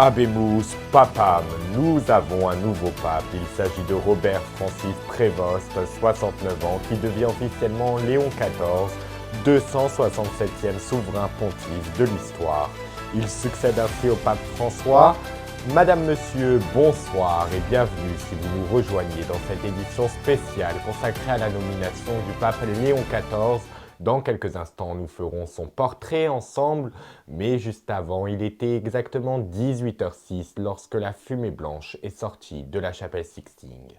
Habemus Papam, nous avons un nouveau pape. Il s'agit de Robert Francis Prévost, 69 ans, qui devient officiellement Léon XIV, 267e souverain pontife de l'histoire. Il succède ainsi au pape François. Madame, Monsieur, bonsoir et bienvenue si vous nous rejoignez dans cette édition spéciale consacrée à la nomination du pape Léon XIV. Dans quelques instants, nous ferons son portrait ensemble, mais juste avant, il était exactement 18h06 lorsque la fumée blanche est sortie de la chapelle Sixtine.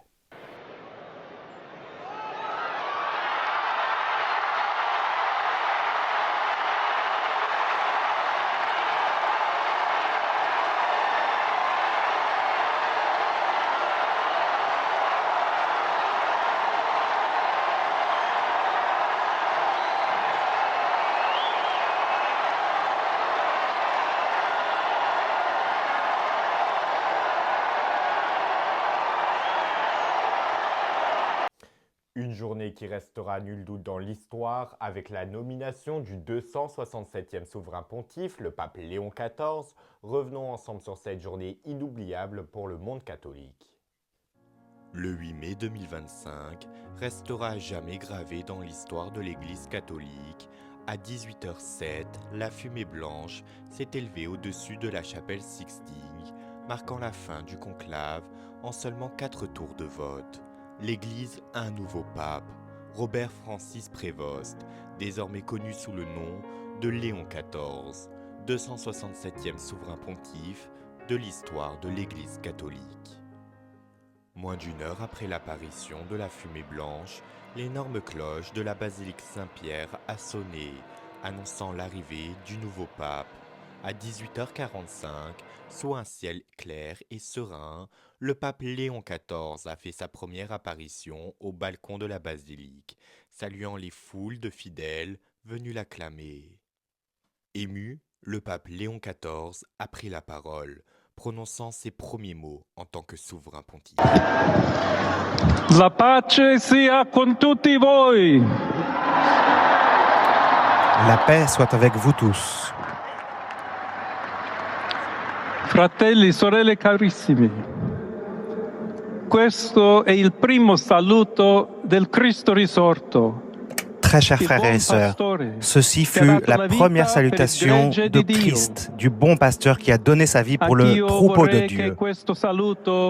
Une journée qui restera nul doute dans l'histoire avec la nomination du 267e souverain pontife, le pape Léon XIV. Revenons ensemble sur cette journée inoubliable pour le monde catholique. Le 8 mai 2025 restera à jamais gravé dans l'histoire de l'Église catholique. À 18h07, la fumée blanche s'est élevée au-dessus de la chapelle Sixtine, marquant la fin du conclave en seulement 4 tours de vote. L'Église a un nouveau pape, Robert Francis Prévost, désormais connu sous le nom de Léon XIV, 267e souverain pontife de l'histoire de l'Église catholique. Moins d'une heure après l'apparition de la fumée blanche, l'énorme cloche de la basilique Saint-Pierre a sonné, annonçant l'arrivée du nouveau pape. À 18h45, sous un ciel clair et serein, le pape Léon XIV a fait sa première apparition au balcon de la basilique, saluant les foules de fidèles venus l'acclamer. Ému, le pape Léon XIV a pris la parole, prononçant ses premiers mots en tant que souverain pontife. La pace sia con tutti voi. La paix soit avec vous tous. Fratelli, sorelle carissimi, questo è il primo saluto del Cristo risorto. Très chers frères et sœurs, ceci fut la première salutation de Christ, du bon pasteur qui a donné sa vie pour le troupeau de Dieu.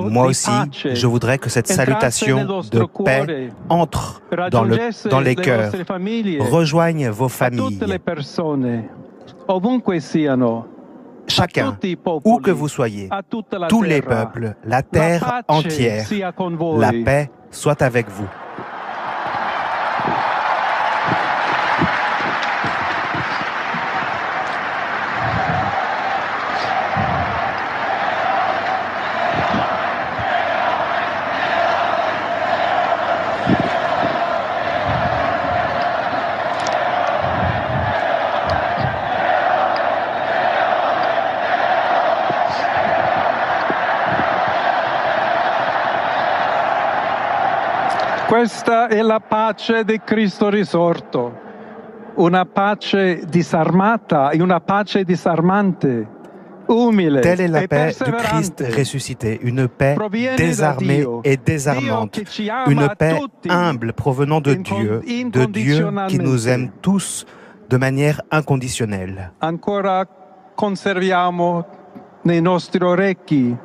Moi aussi, je voudrais que cette salutation de paix entre dans les cœurs, rejoigne vos familles. Chacun, où que vous soyez, tous les peuples, la terre entière, la paix soit avec vous. Questa è la pace di Cristo risorto, una pace disarmata e una pace disarmante, umile Telle est la e paix du Christ ressuscité, une paix désarmée et désarmante, une paix humble provenant de Dieu qui nous aime tous de manière inconditionnelle. Ancora conserviamo nei nostri orecchi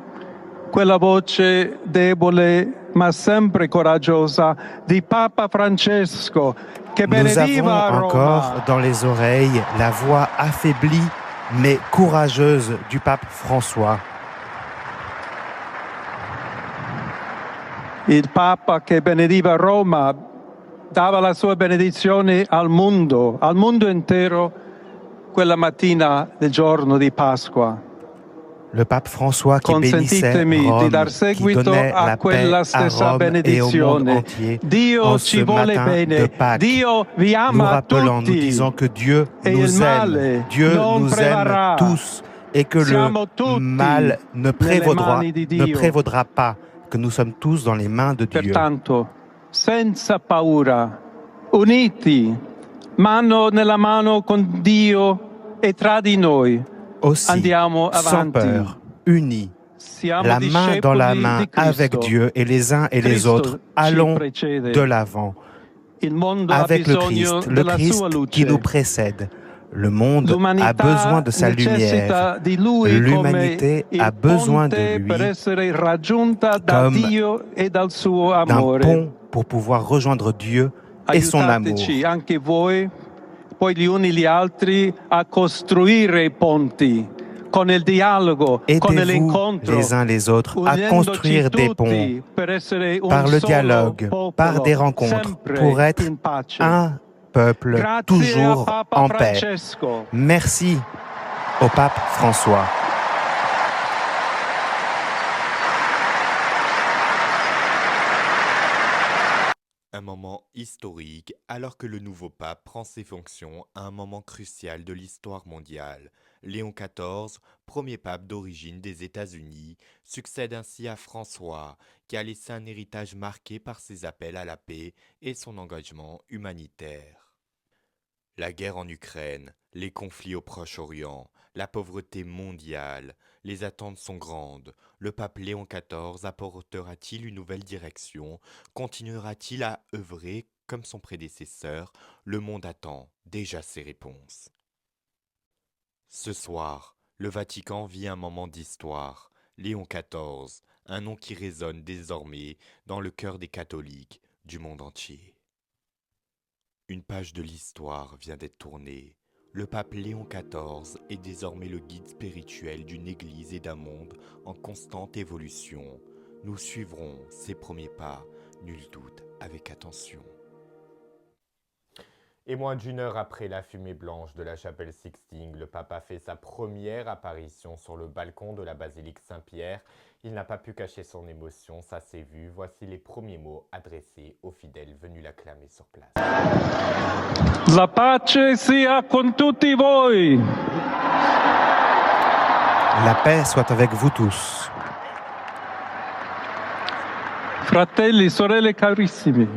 quella voce debole ma sempre coraggiosa di Papa Francesco che Nous avons benediva Roma. encore dans les oreilles la voix affaiblie mais courageuse du pape François. Il Papa che benediva Roma dava la sua benedizione al mondo intero, quella mattina del giorno di Pasqua. Le pape François qui bénissait Consentitemi Rome, di dar qui seguito donnait a la paix quella à stessa Rome et au monde benedizione. entier Dio en ci ce vuole matin de bene, Pâques. Dio vi Nous ama rappelant, nous tutti. disant que Dieu Et nous il male aime, Dieu non nous prevarrà. aime tous et que Siamo tutti le mal ne mani di Dio. prévaudra pas, que nous sommes tous dans les mains de Dieu. Pertanto, senza paura, uniti, mano nella mano con Dio e tra di noi, Aussi, andiamo sans avanti. peur, unis, la main dans la main avec Dieu et les uns et les autres, allons de l'avant avec le Christ qui nous précède. Le monde a besoin de sa lumière. L'humanité a besoin de lui comme d'un pont pour pouvoir rejoindre Dieu et son amour. Aidez-vous les uns les autres à construire des ponts par le dialogue, par des rencontres, pour être un peuple toujours en paix. Merci au pape François. Un moment historique alors que le nouveau pape prend ses fonctions à un moment crucial de l'histoire mondiale. Léon XIV, premier pape d'origine des États-Unis, succède ainsi à François, qui a laissé un héritage marqué par ses appels à la paix et son engagement humanitaire. La guerre en Ukraine, les conflits au Proche-Orient, la pauvreté mondiale, les attentes sont grandes. Le pape Léon XIV apportera-t-il une nouvelle direction? Continuera-t-il à œuvrer comme son prédécesseur? Le monde attend déjà ses réponses. Ce soir, le Vatican vit un moment d'histoire. Léon XIV, un nom qui résonne désormais dans le cœur des catholiques du monde entier. Une page de l'histoire vient d'être tournée. Le pape Léon XIV est désormais le guide spirituel d'une église et d'un monde en constante évolution. Nous suivrons ses premiers pas, nul doute, avec attention. Et moins d'une heure après la fumée blanche de la chapelle Sixtine, le pape a fait sa première apparition sur le balcon de la basilique Saint-Pierre. Il n'a pas pu cacher son émotion, ça s'est vu. Voici les premiers mots adressés aux fidèles venus l'acclamer sur place. La pace sia con tutti voi. La paix soit avec vous tous. Fratelli, sorelle carissimi.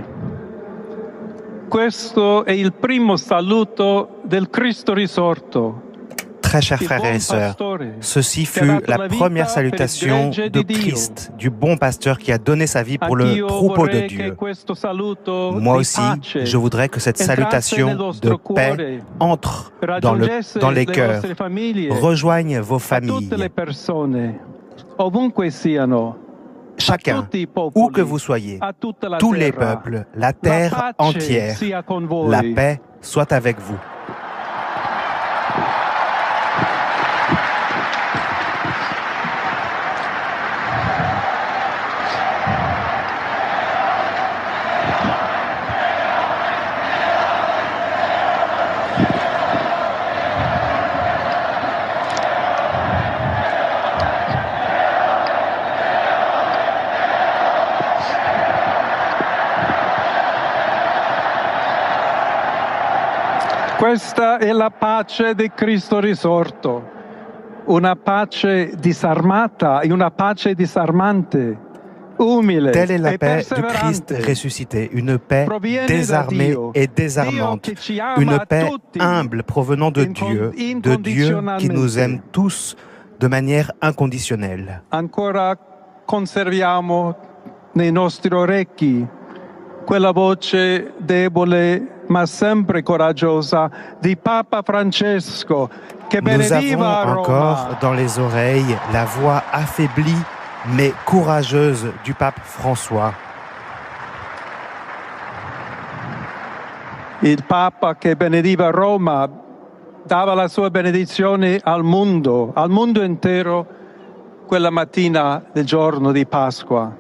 Questo è il primo saluto del Cristo risorto. Très chers frères et sœurs, ceci fut la première salutation de Christ, du bon pasteur qui a donné sa vie pour le troupeau de Dieu. Moi aussi, je voudrais que cette salutation de paix entre dans les cœurs, rejoigne vos familles. Chacun, où que vous soyez, tous les peuples, la terre entière, la paix soit avec vous. Questa è la pace di Cristo risorto, una pace disarmata e una pace disarmante, umile Telle est la e paix du Christ perseverante. ressuscité, une paix désarmée et désarmante, une paix humble provenant de Dieu qui nous aime tous de manière inconditionnelle. Ancora conserviamo nei nostri orecchi quella voce debole ma sempre coraggiosa di Papa Francesco che Nous avons benediva a encore Roma. dans les oreilles la voix affaiblie mais courageuse du pape François. Il Papa che benediva Roma dava la sua benedizione al mondo intero, quella mattina del giorno di Pasqua.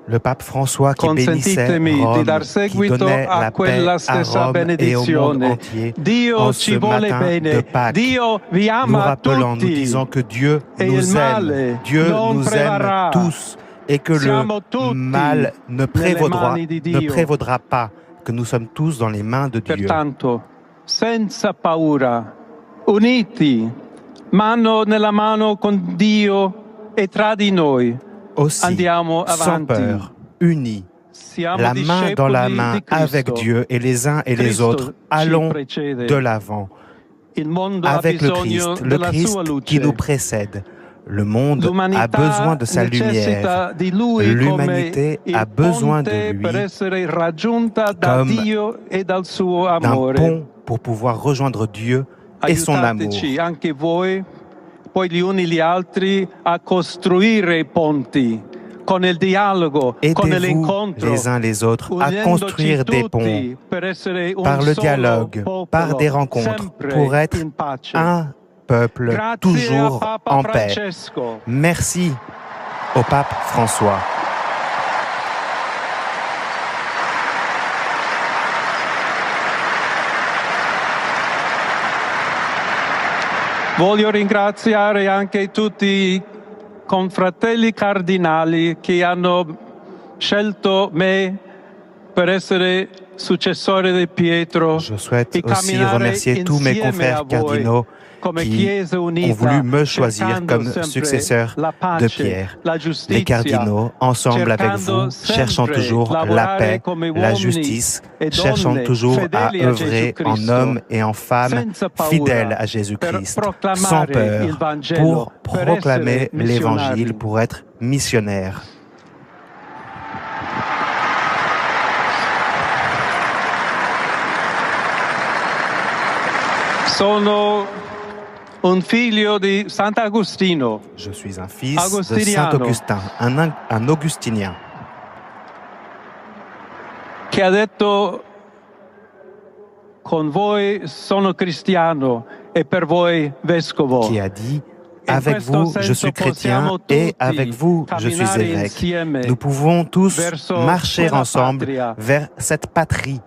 Le pape François qui bénissait Consentitemi di Rome, dar qui seguito donnait a la quella paix à stessa Rome et au monde benedizione. entier Dio en ci ce vuole matin de bene, Pâques, Dio vi nous ama rappelant, nous tutti. disant que Dieu Et nous il male aime, Dieu non nous prevarrà. aime tous et que Siamo tutti le mal ne mani di Dio. prévaudra pas, que nous sommes tous dans les mains de Dieu. Pertanto, senza paura, uniti, mano nella mano con Dio e tra di noi, Aussi, andiamo sans avanti. peur, unis, Siamo la main dans la discepoli main di Cristo. avec Dieu et les uns et les Cristo autres, ci allons precede. de l'avant Il mondo ha avec le bisogno Christ della sua qui luce. nous précède. Le monde a besoin de sa lumière. L'humanité a besoin de lui comme d'un pont pour pouvoir rejoindre Dieu et son amour. Aidez-vous les uns les autres à construire des ponts par le dialogue, par des rencontres, pour être un peuple toujours en paix. Merci au pape François. Voglio ringraziare anche tutti i confratelli cardinali che hanno scelto me per essere successore di Pietro. Je souhaite aussi remercier tous mes confrères cardinaux qui ont voulu me choisir comme successeur de Pierre. Les cardinaux, ensemble avec vous, cherchant toujours la paix, la justice, cherchant toujours à œuvrer en hommes et en femmes fidèles à Jésus-Christ, sans peur, pour proclamer l'Évangile, pour être missionnaires. Sono un figlio di Sant'Agostino. Je suis un fils de Saint-Augustin, un augustinien. Che ha detto: con voi sono cristiano e per voi vescovo. Qui a dit: avec vous, je suis chrétien et avec vous, je suis évêque. Nous pouvons tous marcher ensemble vers cette patrie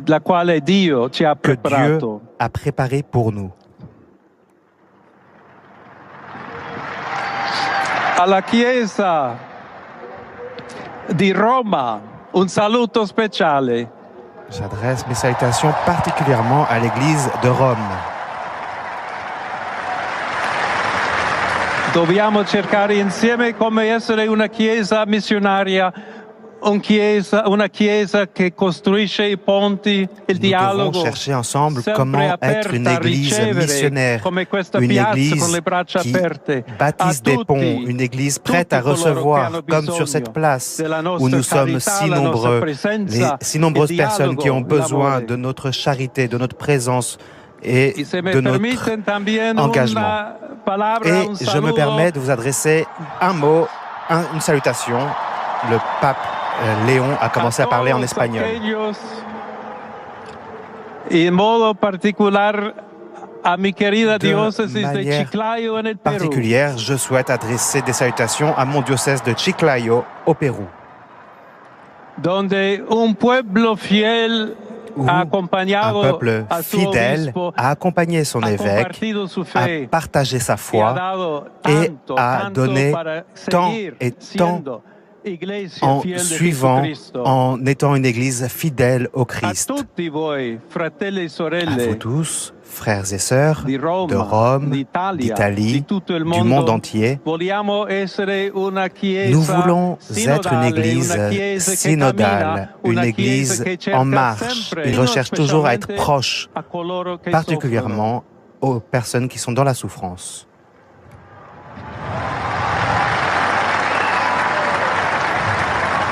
la quale Dio ci ha que Dieu preparato. a préparée pour nous. Alla Chiesa di Roma, un saluto speciale. J'adresse mes salutations particulièrement à l'Église de Rome. Dobbiamo cercare insieme come essere una Chiesa missionaria, una Chiesa che costruisce i ponti, il dialogo. Nous devons chercher ensemble comment être une Église missionnaire, une Église qui bâtisse des ponts, une Église prête à recevoir, comme sur cette place où nous sommes si nombreux, les si nombreuses personnes qui ont besoin de notre charité, de notre présence et de notre engagement. Et je me permets de vous adresser un mot, une salutation. Le pape Léon a commencé à parler en espagnol. En modo particular a mi querida diócesis de Chiclayo en el Perú. Particulière, je souhaite adresser des salutations à mon diocèse de Chiclayo au Pérou. Donde un pueblo fiel un peuple fidèle a accompagné son évêque, a partagé sa foi et a donné tant et tant en suivant, en étant une Église fidèle au Christ. À vous tous, frères et sœurs de Rome, d'Italie, du monde entier, nous voulons être une Église synodale, une Église en marche. Il recherche toujours à être proche, particulièrement aux personnes qui sont dans la souffrance.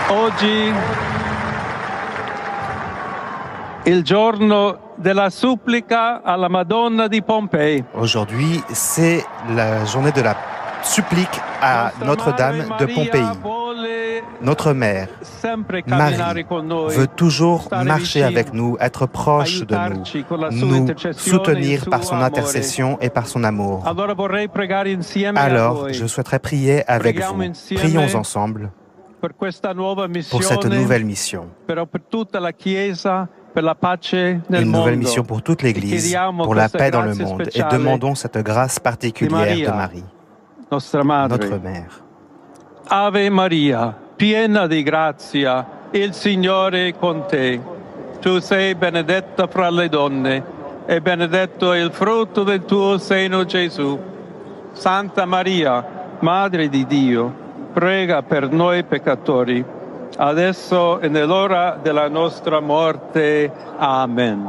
Oggi il giorno della supplica alla Madonna di Pompei. Aujourd'hui, c'est la journée de la supplique à Notre-Dame de Pompéi. Notre mère, Marie, veut toujours marcher avec nous, être proche de nous, nous soutenir par son intercession et par son amour. Alors, je souhaiterais prier avec vous. Prions ensemble pour cette nouvelle mission. Une nouvelle mission pour toute l'Église, pour la paix dans le monde. Et demandons cette grâce particulière de Marie, notre Mère. Ave Maria, piena di grazia, il Signore è con te. Tu sei benedetta fra le donne, e benedetto è il frutto del tuo seno, Gesù. Santa Maria, Madre di Dio, prega per noi peccatori, adesso e nell'ora della nostra morte. Amen.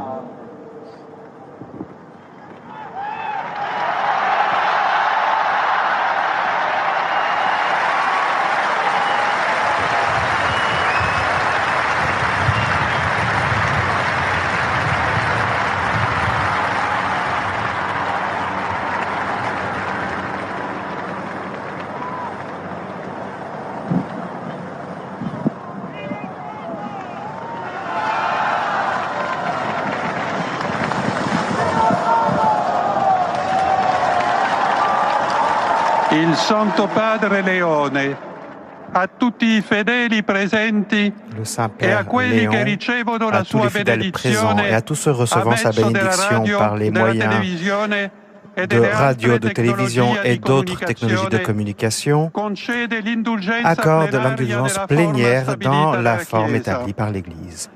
Santo Padre Leone, a tutti i fedeli presenti le e a Saint-Père quelli che Léon, ricevono à la tous sua les fidèles présents et à benedizione tous ceux a recevant sa mezzo della bénédiction radio, par les della moyens televisione e de delle radio, altre de télévision tecnologie et di d'autres technologies de comunicazione, communication, concede l'indulgenza accorde plenaria l'indulgence nella forma plénière dans stabilita la dalla forme Chiesa. établie par l'Église.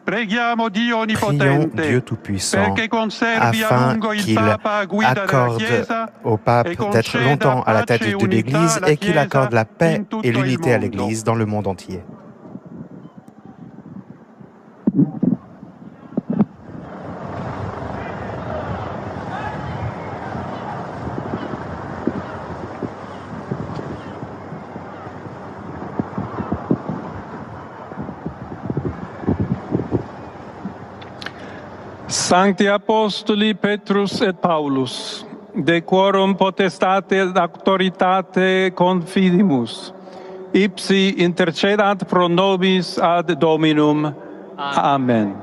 Preghiamo Dio Prions Dieu Onnipotente Tout-Puissant perché conservi a afin lungo il qu'il Papa a guida della accorde Chiesa au e pape d'être conceda longtemps à la tête pace e de unità l'Église alla et qu'il accorde Chiesa la paix in et tutto il l'unité à mondo. l'Église dans le monde entier. Sancti Apostoli Petrus et Paulus, de quorum potestate et auctoritate confidimus, ipsi intercedat pro nobis ad Dominum. Amen.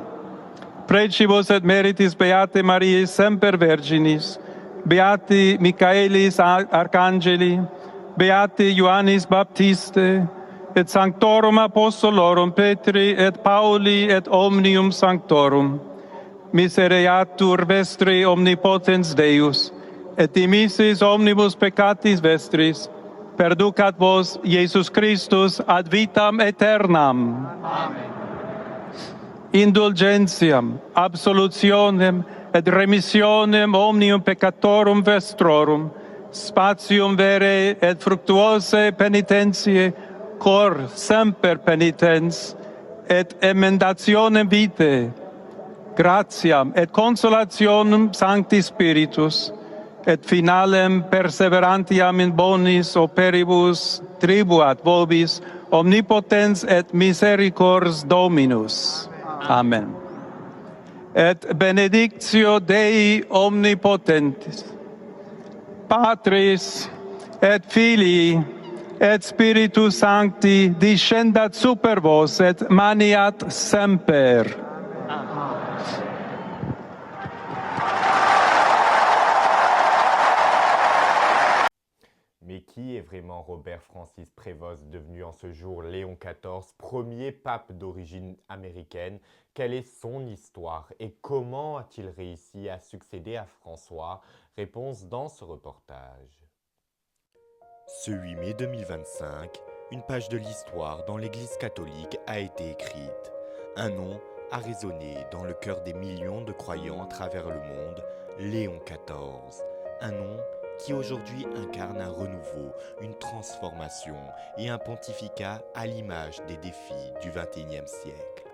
Precibus et meritis Beate Mariae semper Virginis, Beati Michaelis Arcangeli, Beati Ioannis Baptiste, et Sanctorum Apostolorum Petri et Pauli et omnium sanctorum. Misereatur vestri omnipotens Deus, et dimissis omnibus peccatis vestris, perducat vos Iesus Christus ad vitam aeternam. Amen. Indulgentiam, absolutionem et remissionem omnium peccatorum vestrorum, spatium vere et fructuose penitentiae, cor semper penitens, et emendationem vitae, gratiam et consolationem Sancti Spiritus, et finalem perseverantiam in bonis operibus tribuat vobis omnipotens et misericords Dominus. Amen. Et benedictio Dei omnipotentis, Patris et Filii et Spiritus Sancti descendat super vos et maniat semper. Mais qui est vraiment Robert Francis Prévost, devenu en ce jour Léon XIV, premier pape d'origine américaine? Quelle est son histoire et comment a-t-il réussi à succéder à François? Réponse dans ce reportage. Ce 8 mai 2025, une page de l'histoire dans l'Église catholique a été écrite. Un nom a résonné dans le cœur des millions de croyants à travers le monde, Léon XIV. Un nom qui aujourd'hui incarne un renouveau, une transformation et un pontificat à l'image des défis du XXIe siècle.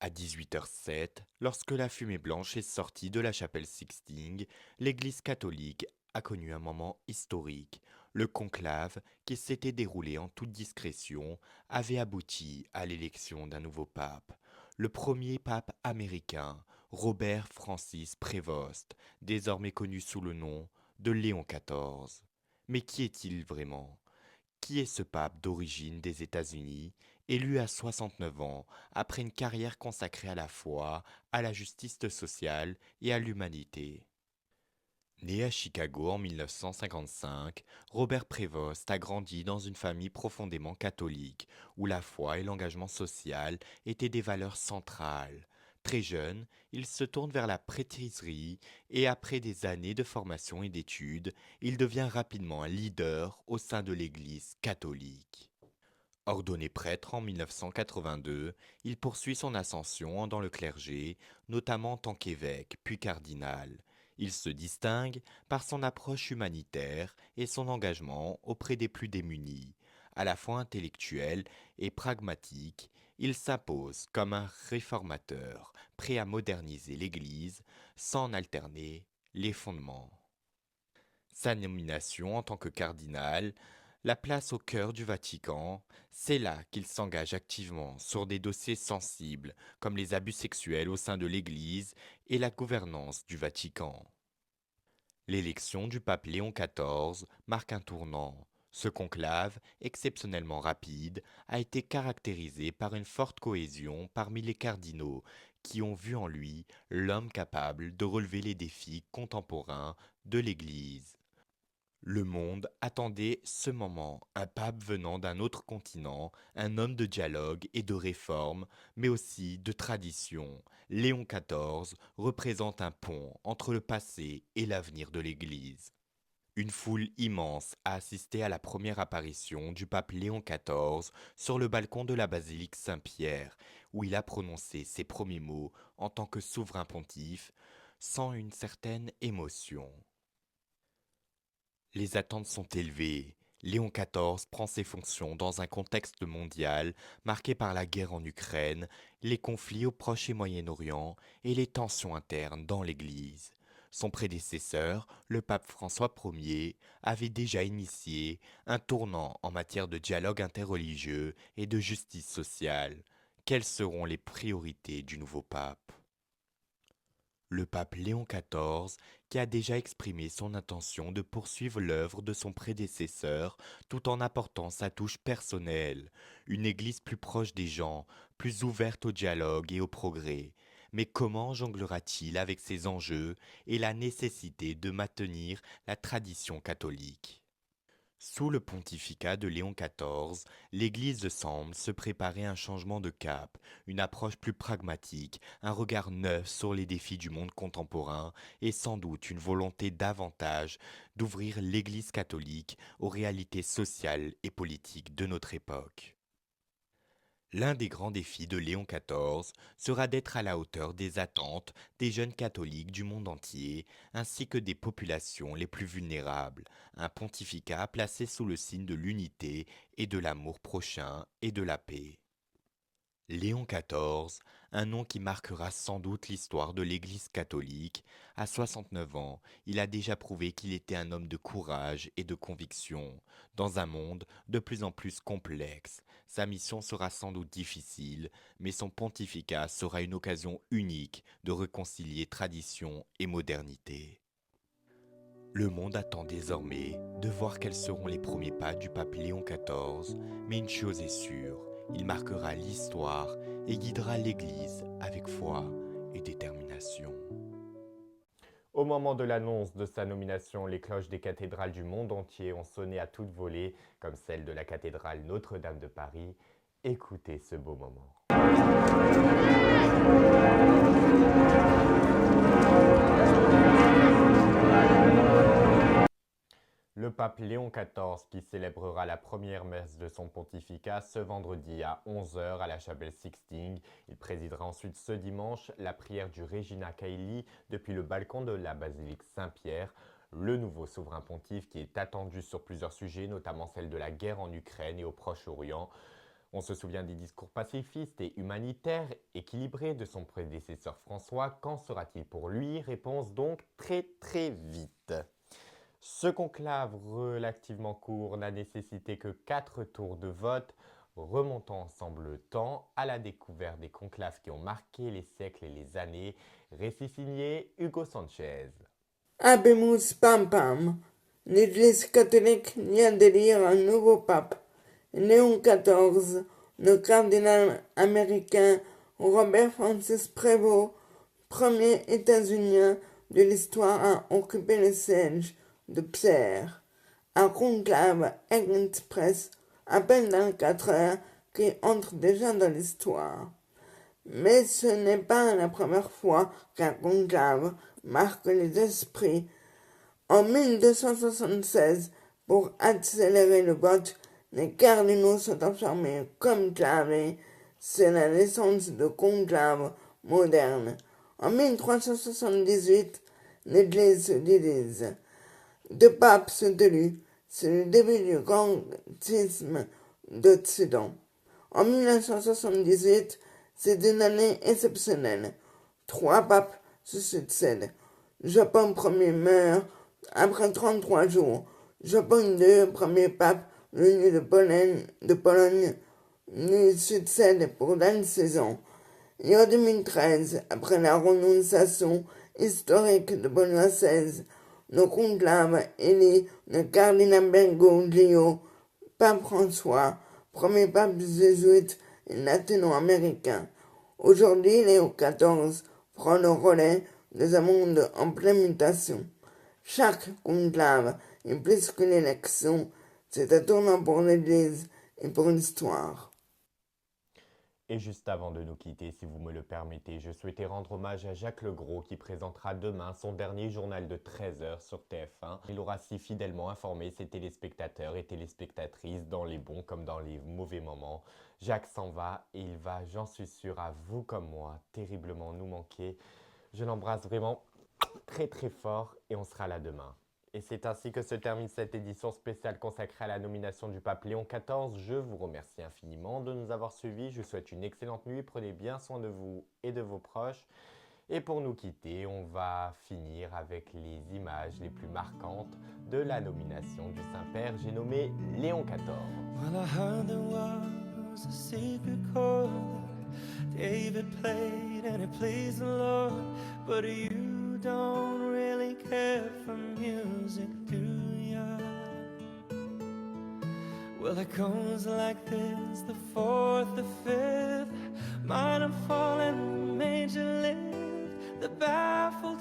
À 18h07, lorsque la fumée blanche est sortie de la chapelle Sixtine, l'Église catholique a connu un moment historique. Le conclave, qui s'était déroulé en toute discrétion, avait abouti à l'élection d'un nouveau pape. Le premier pape américain, Robert Francis Prévost, désormais connu sous le nom de Léon XIV. Mais qui est-il vraiment ? Qui est ce pape d'origine des États-Unis, élu à 69 ans, après une carrière consacrée à la foi, à la justice sociale et à l'humanité ? Né à Chicago en 1955, Robert Prévost a grandi dans une famille profondément catholique, où la foi et l'engagement social étaient des valeurs centrales. Très jeune, il se tourne vers la prêtrisserie et après des années de formation et d'études, il devient rapidement un leader au sein de l'Église catholique. Ordonné prêtre en 1982, il poursuit son ascension dans le clergé, notamment en tant qu'évêque puis cardinal. Il se distingue par son approche humanitaire et son engagement auprès des plus démunis. À la fois intellectuel et pragmatique, il s'impose comme un réformateur, prêt à moderniser l'Église sans en alterner les fondements. Sa nomination en tant que cardinal la place au cœur du Vatican, c'est là qu'il s'engage activement sur des dossiers sensibles comme les abus sexuels au sein de l'Église et la gouvernance du Vatican. L'élection du pape Léon XIV marque un tournant. Ce conclave, exceptionnellement rapide, a été caractérisé par une forte cohésion parmi les cardinaux qui ont vu en lui l'homme capable de relever les défis contemporains de l'Église. Le monde attendait ce moment, un pape venant d'un autre continent, un homme de dialogue et de réforme, mais aussi de tradition. Léon XIV représente un pont entre le passé et l'avenir de l'Église. Une foule immense a assisté à la première apparition du pape Léon XIV sur le balcon de la basilique Saint-Pierre, où il a prononcé ses premiers mots en tant que souverain pontife, sans une certaine émotion. Les attentes sont élevées. Léon XIV prend ses fonctions dans un contexte mondial marqué par la guerre en Ukraine, les conflits au Proche et Moyen-Orient et les tensions internes dans l'Église. Son prédécesseur, le pape François Ier, avait déjà initié un tournant en matière de dialogue interreligieux et de justice sociale. Quelles seront les priorités du nouveau pape ? Le pape Léon XIV, qui a déjà exprimé son intention de poursuivre l'œuvre de son prédécesseur tout en apportant sa touche personnelle, une église plus proche des gens, plus ouverte au dialogue et au progrès. Mais comment jonglera-t-il avec ces enjeux et la nécessité de maintenir la tradition catholique ? Sous le pontificat de Léon XIV, l'Église semble se préparer à un changement de cap, une approche plus pragmatique, un regard neuf sur les défis du monde contemporain et sans doute une volonté davantage d'ouvrir l'Église catholique aux réalités sociales et politiques de notre époque. L'un des grands défis de Léon XIV sera d'être à la hauteur des attentes des jeunes catholiques du monde entier, ainsi que des populations les plus vulnérables, un pontificat placé sous le signe de l'unité et de l'amour prochain et de la paix. Léon XIV, un nom qui marquera sans doute l'histoire de l'Église catholique, à 69 ans, il a déjà prouvé qu'il était un homme de courage et de conviction. Dans un monde de plus en plus complexe, sa mission sera sans doute difficile, mais son pontificat sera une occasion unique de réconcilier tradition et modernité. Le monde attend désormais de voir quels seront les premiers pas du pape Léon XIV, mais une chose est sûre, il marquera l'histoire et guidera l'Église avec foi et détermination. Au moment de l'annonce de sa nomination, les cloches des cathédrales du monde entier ont sonné à toute volée, comme celle de la cathédrale Notre-Dame de Paris. Écoutez ce beau moment. Le pape Léon XIV qui célébrera la première messe de son pontificat ce vendredi à 11 h à la chapelle Sixtine. Il présidera ensuite ce dimanche la prière du Regina Caeli depuis le balcon de la basilique Saint-Pierre. Le nouveau souverain pontife qui est attendu sur plusieurs sujets, notamment celle de la guerre en Ukraine et au Proche-Orient. On se souvient des discours pacifistes et humanitaires équilibrés de son prédécesseur François. Qu'en sera-t-il pour lui? Réponse donc très vite. Ce conclave relativement court n'a nécessité que 4 tours de vote, remontant ensemble le temps à la découverte des conclaves qui ont marqué les siècles et les années. Récit signé Hugo Sanchez. Habemus Pampam. L'Église catholique vient d'élire un nouveau pape, Léon XIV, le cardinal américain Robert Francis Prévost, premier états-unien de l'histoire à occuper le siège de Pierre. Un conclave express à peine dans 4 heures qui entre déjà dans l'histoire. Mais ce n'est pas la première fois qu'un conclave marque les esprits. En 1276, pour accélérer le vote, les cardinaux sont enfermés comme clavés. C'est la naissance de conclaves modernes. En 1378, l'Église se divise. 2 papes sont élus. C'est le début du grand schisme d'Occident. En 1978, c'est une année exceptionnelle. 3 papes se succèdent. Japon Ier meurt après 33 jours. Japon II, premier pape venu de Pologne, lui succède pour 26 ans. Et en 2013, après la renonciation historique de Benoît XVI, le conclave élit le cardinal Bergoglio, pape François, premier pape jésuite et latino-américain. Aujourd'hui, Léon XIV prend le relais de un monde en pleine mutation. Chaque conclave et plus que l'élection, c'est un tournant pour l'Église et pour l'histoire. Et juste avant de nous quitter, si vous me le permettez, je souhaitais rendre hommage à Jacques Legros qui présentera demain son dernier journal de 13 heures sur TF1. Il aura si fidèlement informé ses téléspectateurs et téléspectatrices dans les bons comme dans les mauvais moments. Jacques s'en va et il va, j'en suis sûr, à vous comme moi, terriblement nous manquer. Je l'embrasse vraiment très très fort et on sera là demain. Et c'est ainsi que se termine cette édition spéciale consacrée à la nomination du pape Léon XIV. Je vous remercie infiniment de nous avoir suivis. Je vous souhaite une excellente nuit. Prenez bien soin de vous et de vos proches. Et pour nous quitter, on va finir avec les images les plus marquantes de la nomination du Saint-Père. J'ai nommé Léon XIV. Well, I heard there was a secret chord David played and it pleased the Lord, but you don't really care for music, do ya? Well, it goes like this, the fourth, the fifth, minor fall and major lift, the baffled